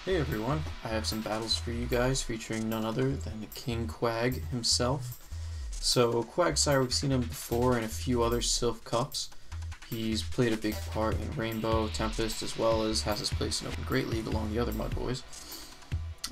Hey everyone, I have some battles for you guys featuring none other than King Quag himself. So Quagsire, we've seen him before in a few other Sylph Cups. He's played a big part in Rainbow, Tempest, as well as has his place in Open Great League along the other Mud Boys.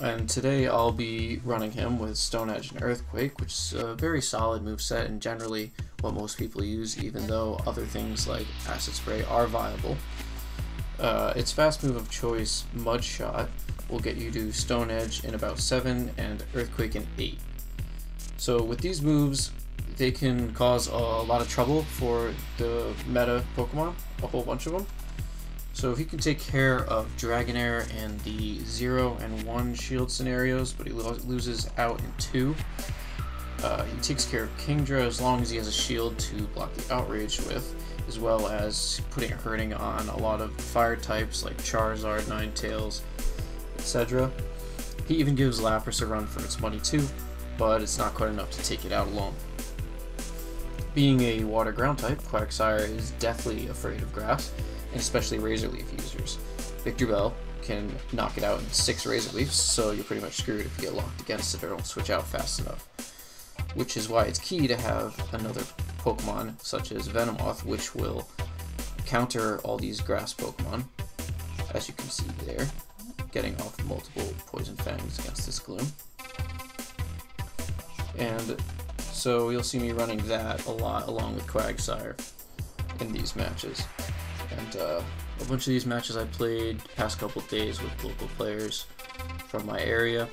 And today I'll be running him with Stone Edge and Earthquake, which is a very solid moveset and generally what most people use, even though other things like Acid Spray are viable. Its fast move of choice, Mud Shot, will get you to Stone Edge in about 7 and Earthquake in 8. So with these moves, they can cause a lot of trouble for the meta Pokemon, a whole bunch of them. So if he can take care of Dragonair in the 0 and 1 shield scenarios, but he loses out in 2, he takes care of Kingdra as long as he has a shield to block the Outrage with, as well as putting a hurting on a lot of fire types like Charizard, Ninetales, etc. He even gives Lapras a run for its money too, but it's not quite enough to take it out alone. Being a water ground type, Quagsire is deathly afraid of grass, and especially Razor Leaf users. Victreebel can knock it out in 6 Razor Leafs, so you're pretty much screwed if you get locked against it or don't switch out fast enough. Which is why it's key to have another Pokemon such as Venomoth, which will counter all these grass Pokemon, as you can see there, getting off multiple Poison Fangs against this Gloom. And so you'll see me running that a lot along with Quagsire in these matches. And a bunch of these matches I played the past couple days with local players from my area.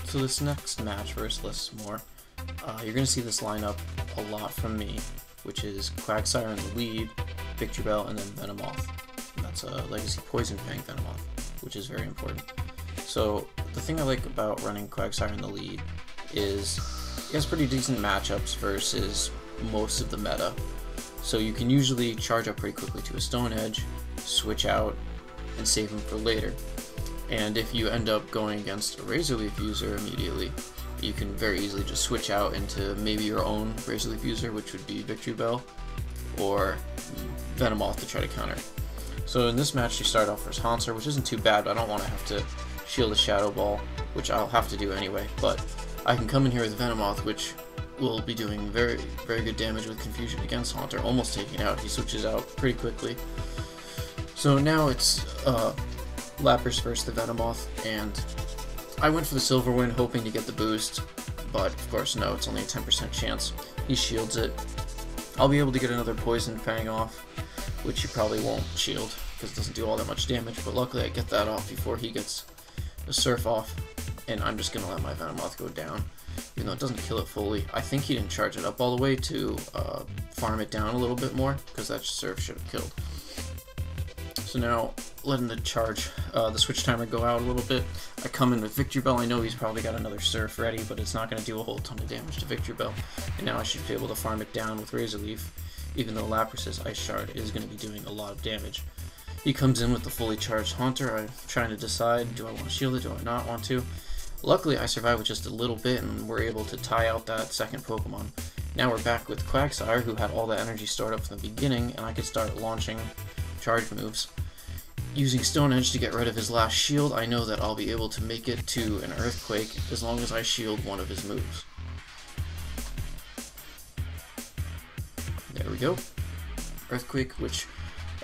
So this next match versus Lissmore, you're going to see this lineup a lot from me, which is Quagsire in the lead, Victreebel, and then Venomoth. And that's a Legacy Poison Fang Venomoth, which is very important. So the thing I like about running Quagsire in the lead is he has pretty decent matchups versus most of the meta. So you can usually charge up pretty quickly to a Stone Edge, switch out, and save him for later. And if you end up going against a Razor Leaf user immediately, you can very easily just switch out into maybe your own Razor Leaf user, which would be Victreebel, or Venomoth to try to counter. So in this match you start off versus Haunter, which isn't too bad, but I don't want to have to shield a Shadow Ball, which I'll have to do anyway, but I can come in here with Venomoth, which will be doing very good damage with Confusion against Haunter, almost taking it out. He switches out pretty quickly. So now it's Lapras versus the Venomoth, and I went for the Silver Wind hoping to get the boost, but of course no, it's only a 10% chance. He shields it. I'll be able to get another Poison Fang off, which he probably won't shield because it doesn't do all that much damage, but luckily I get that off before he gets a Surf off, and I'm just going to let my Venomoth go down, even though it doesn't kill it fully. I think he didn't charge it up all the way to farm it down a little bit more, because that Surf should have killed. So now, letting the switch timer go out a little bit, I come in with Victreebel. I know he's probably got another Surf ready, but it's not going to do a whole ton of damage to Victreebel. And now I should be able to farm it down with Razor Leaf, even though Lapras' Ice Shard is going to be doing a lot of damage. He comes in with the fully charged Haunter. I'm trying to decide, do I want to shield it, do I not want to? Luckily I survived with just a little bit and we're able to tie out that second Pokemon. Now we're back with Quagsire, who had all that energy stored up from the beginning, and I could start launching charge moves. Using Stone Edge to get rid of his last shield, I know that I'll be able to make it to an Earthquake as long as I shield one of his moves. There we go. Earthquake, which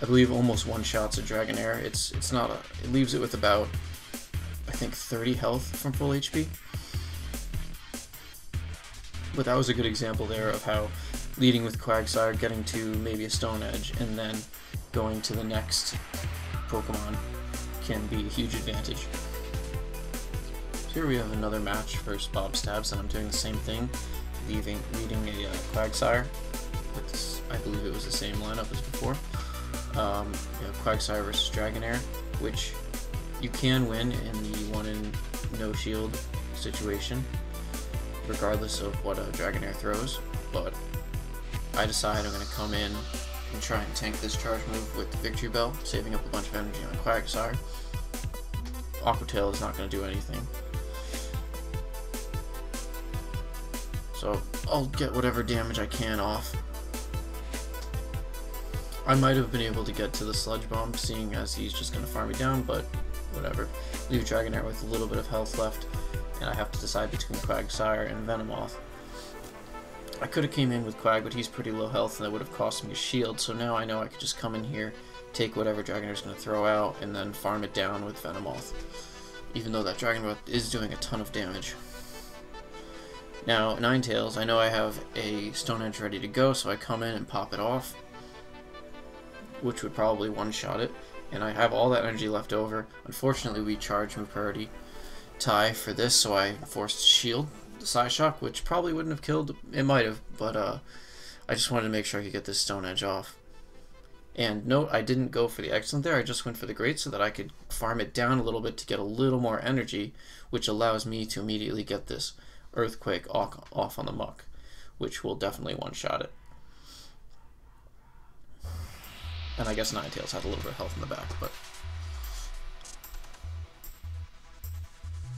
I believe almost one-shots a Dragonair. It leaves it with about, I think, 30 health from full HP. But that was a good example there of how leading with Quagsire, getting to maybe a Stone Edge, and then going to the next Pokemon can be a huge advantage. So here we have another match versus Bob Stabs, and I'm doing the same thing, leading a Quagsire. I believe it was the same lineup as before. Quagsire versus Dragonair, which you can win in the 1 in no shield situation, regardless of what a Dragonair throws, but I decide I'm going to come in and try and tank this charge move with the Victreebel, saving up a bunch of energy on Quagsire. Aqua Tail is not going to do anything, so I'll get whatever damage I can off. I might have been able to get to the Sludge Bomb, seeing as he's just going to farm me down, but whatever. Leave Dragonair with a little bit of health left, and I have to decide between Quagsire and Venomoth. I could have came in with Quag, but he's pretty low health, and that would have cost me a shield, so now I know I could just come in here, take whatever Dragonair's going to throw out, and then farm it down with Venomoth, even though that Dragonair is doing a ton of damage. Now, Ninetales, I know I have a Stone Edge ready to go, so I come in and pop it off, which would probably one-shot it, and I have all that energy left over. Unfortunately, we charge move priority tie for this, so I forced to shield the Psyshock, which probably wouldn't have killed, it might have, but I just wanted to make sure I could get this Stone Edge off. And note, I didn't go for the Excellent there, I just went for the Great so that I could farm it down a little bit to get a little more energy, which allows me to immediately get this Earthquake off on the Muck, which will definitely one-shot it. And I guess Ninetales had a little bit of health in the back, but...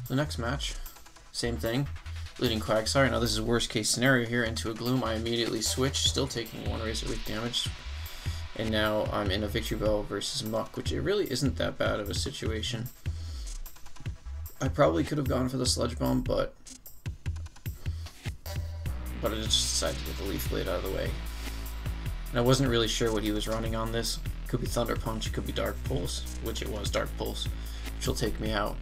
The next match, same thing, leading Quagsire. Now this is worst case scenario here, into a Gloom. I immediately switch, still taking 1 Razor Leaf damage. And now I'm in a Victory Bell versus Muck, which it really isn't that bad of a situation. I probably could have gone for the Sludge Bomb, but I just decided to get the Leaf Blade out of the way. And I wasn't really sure what he was running on this. Could be Thunder Punch, it could be Dark Pulse, which it was Dark Pulse, which will take me out.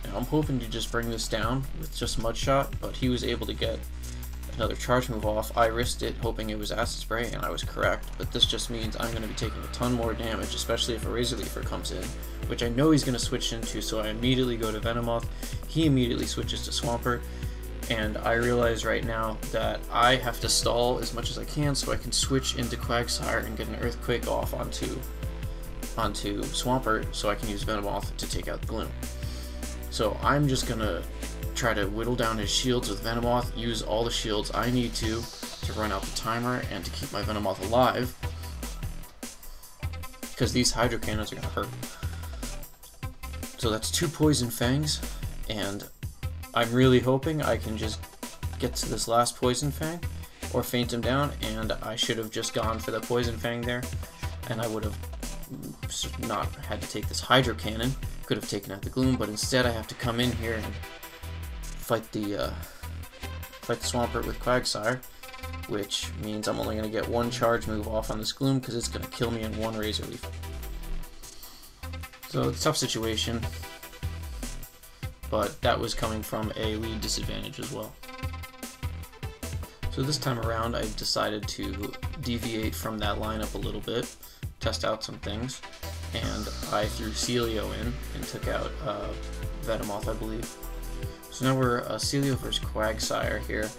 Now I'm hoping to just bring this down with just Mud Shot, but he was able to get another charge move off. I risked it hoping it was Acid Spray, and I was correct, but this just means I'm going to be taking a ton more damage, especially if a Razor Leafer comes in, which I know he's going to switch into, so I immediately go to Venomoth. He immediately switches to Swampert, and I realize right now that I have to stall as much as I can so I can switch into Quagsire and get an Earthquake off onto Swampert so I can use Venomoth to take out the Gloom. So I'm just going to try to whittle down his shields with Venomoth, use all the shields I need to run out the timer and to keep my Venomoth alive, because these Hydro Cannons are going to hurt. So that's 2 Poison Fangs, and I'm really hoping I can just get to this last Poison Fang or feint him down, and I should have just gone for the Poison Fang there, and I would have not had to take this Hydro Cannon. Could have taken out the Gloom, but instead I have to come in here and fight the Swampert with Quagsire, which means I'm only going to get 1 charge move off on this Gloom because it's going to kill me in 1 Razor Leaf. So it's a tough situation, but that was coming from a lead disadvantage as well. So this time around I decided to deviate from that lineup a little bit, test out some things, and I threw Celio in and took out Venomoth, I believe. So now we're Celio versus Quagsire here,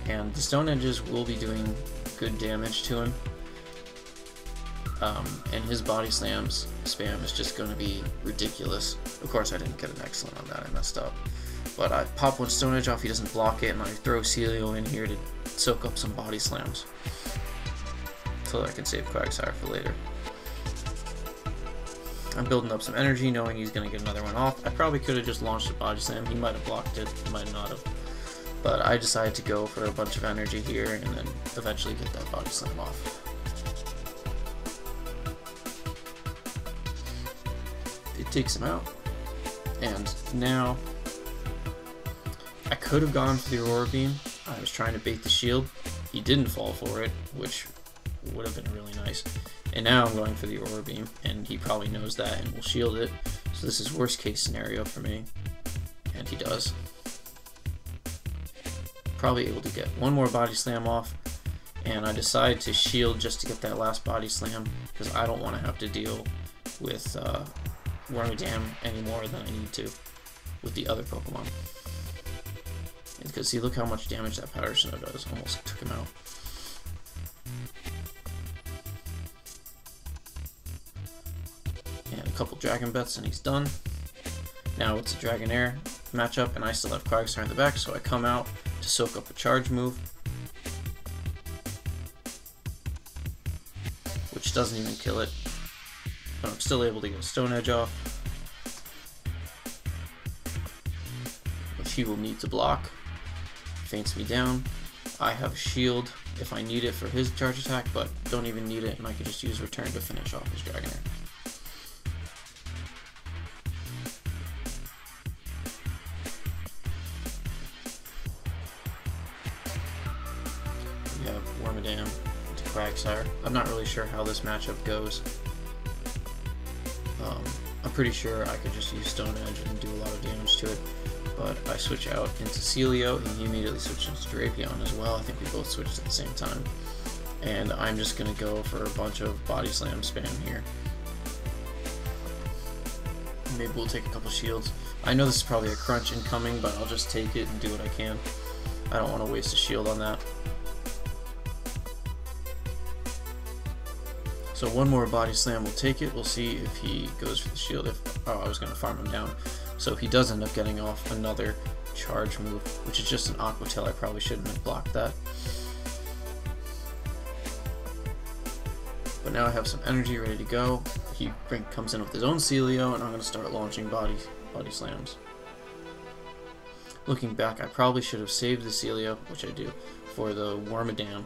and the Stone Edges will be doing good damage to him, and his Body Slams spam is just going to be ridiculous. Of course I didn't get an excellent on that, I messed up. But I pop 1 Stone Edge off, he doesn't block it, and I throw Celio in here to soak up some Body Slams so that I can save Quagsire for later. I'm building up some energy, knowing he's going to get another one off. I probably could have just launched a Body Slam. He might have blocked it, he might not have. But I decided to go for a bunch of energy here and then eventually get that Body Slam off. It takes him out. And now, I could have gone for the Aurora Beam. I was trying to bait the shield. He didn't fall for it, which would have been really nice. And now I'm going for the Aurora Beam, and he probably knows that and will shield it. So this is worst case scenario for me, and he does. Probably able to get 1 more Body Slam off, and I decide to shield just to get that last Body Slam, because I don't want to have to deal with Wormadam any more than I need to with the other Pokemon. Because see, look how much damage that Powder Snow does, almost took him out. And a couple Dragon Bets and he's done. Now it's a Dragonair matchup and I still have Quagsire in the back, so I come out to soak up a charge move, which doesn't even kill it, but I'm still able to get a Stone Edge off, which he will need to block. feints me down. I have a shield if I need it for his charge attack, but don't even need it, and I can just use return to finish off his Dragonair. We have Wormadam to Quagsire. I'm not really sure how this matchup goes. I'm pretty sure I could just use Stone Edge and do a lot of damage to it, but I switch out into Celio, and he immediately switches to Drapion as well. I think we both switched at the same time. And I'm just going to go for a bunch of Body Slam spam here. Maybe we'll take a couple shields. I know this is probably a crunch incoming, but I'll just take it and do what I can. I don't want to waste a shield on that. So one more Body Slam will take it. We'll see if he goes for the shield. Oh, I was going to farm him down. So he does end up getting off another charge move, which is just an Aqua Tail. I probably shouldn't have blocked that. But now I have some energy ready to go. He comes in with his own Celio, and I'm going to start launching body slams. Looking back, I probably should have saved the Celio, which I do, for the Wormadam.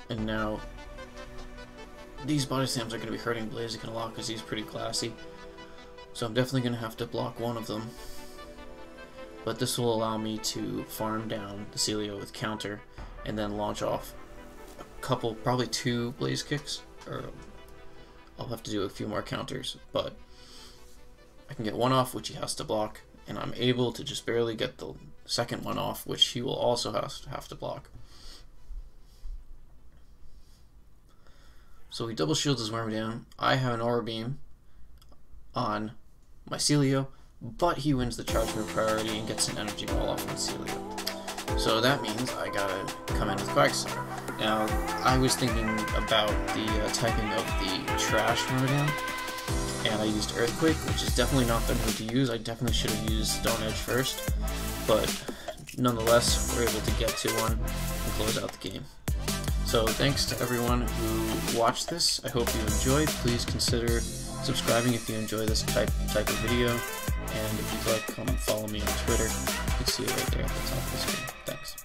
And now these Body Slams are going to be hurting Blaziken a lot because he's pretty classy. So I'm definitely going to have to block one of them. But this will allow me to farm down the Celio with counter and then launch off a couple, probably 2 Blaze Kicks. Or I'll have to do a few more counters, but I can get one off, which he has to block, and I'm able to just barely get the second one off, which he will also have to block. So he double shields his Wormadam. I have an Aura Beam on my Celio, but he wins the charge move priority and gets an energy ball off my Celio. So that means I gotta come in with Quagsire. Now, I was thinking about the typing of the trash Wormadam, and I used Earthquake, which is definitely not the move to use. I definitely should have used Stone Edge first, but nonetheless, we're able to get to one and close out the game. So thanks to everyone who watched this. I hope you enjoyed. Please consider subscribing if you enjoy this type of video. And if you'd like, come follow me on Twitter. You can see it right there at the top of the screen. Thanks.